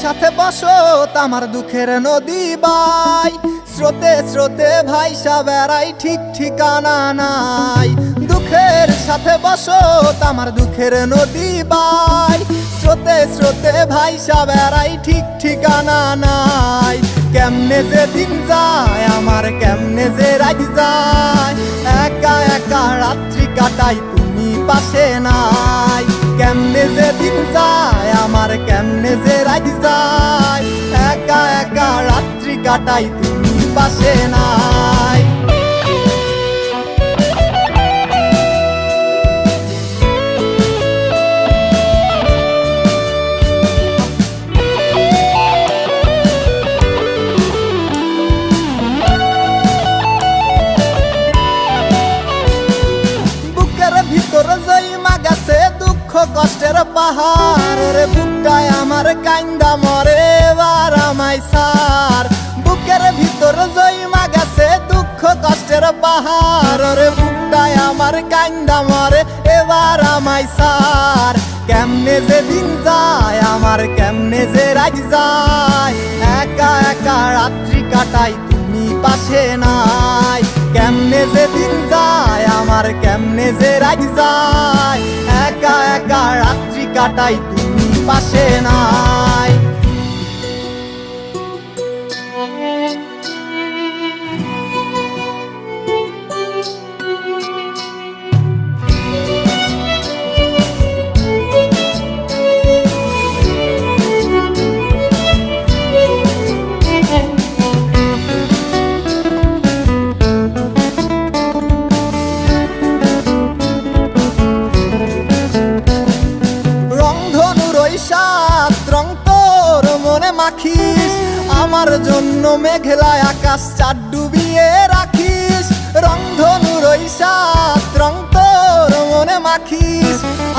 সাথে বসত আমার দুঃখের নদী বাই, স্রোতে স্রোতে ভাইসা বেড়াই ঠিক ঠিকানা নাই। দুঃখের সাথে বসত আমার দুঃখের নদী বাই, স্রোতে স্রোতে ভাইসা বেড়াই ঠিক ঠিকানা নাই। কেমনে যে দিন যায় আমার, কেমনে যে রাত যায়, একা একা রাত্রি কাটাই তুমি পাশে নাই। কেমনে যে দিন যায় আমার, কেমনে যে রাত যায়, একা একা রাত্রি কাটাই তুমি পাশে নাই। বুকের ভিতর জইমা গেছে দুঃখ কষ্টের পাহাড়, রে বুকটায় আমার কান্দা মরে এবার আমায় সার। বুকের ভিতর জইমা গেছে দুঃখ কষ্টের পাহাড়, রে বুকটায় আমার কান্দা মরে এবার আমায় সার। কেমনে যে দিন যায় আমার, কেমনে যে রাত যায়, একা একা রাত্রি কাটাই তুমি পাশে নাই। কেমনে যে দিন যায় আমার, কেমনে যে রাত যায়, একা একা রাত্রি কাটাই তুমি পাশে নাই। মাখিস আমার জন্য মেঘলায় আকাশ চাঁদ ডুবিয়ে রাখিস। রংধনুর ওই সাত রং তোর মনে মাখিস,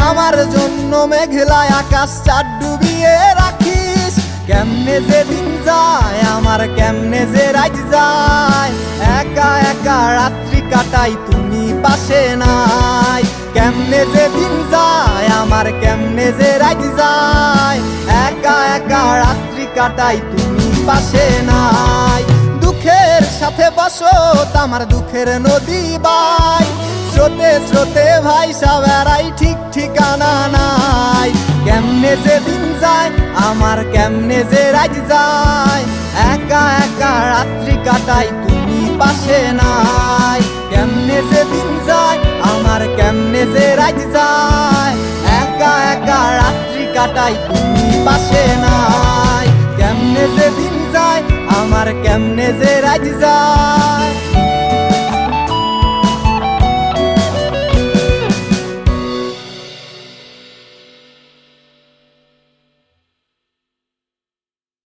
আমার জন্য মেঘলায় আকাশ চাঁদ ডুবিয়ে রাখিস। কেমনে যে দিন যায় আমার, কেমনে যে রাত যায়, একা একা রাত্রি কাটাই তুমি পাশে নাই। কেমনে যে দিন যায় আমার, কেমনে যে রাত যায়, একা একা রাত্রি কাটাই তুমি পাশে নাই। দুঃখের সাথে বসত আমার দুঃখের নদী বাই, স্রোতে স্রোতে ভাইসা বেড়াই ঠিক ঠিকানা নাই। কেমনে যে দিন যায় আমার, কেমনে যে রাত যায়, একা একা রাত্রি কাটাই তুমি পাশে নাই। কেমনে যে দিন যায় আমার, কেমনে যে রাত যায়, একা একা রাত্রি কাটাই তুমি পাশে নাই। কেমনে যে দিন যায় আমার, কেমনে যে রাত যায়।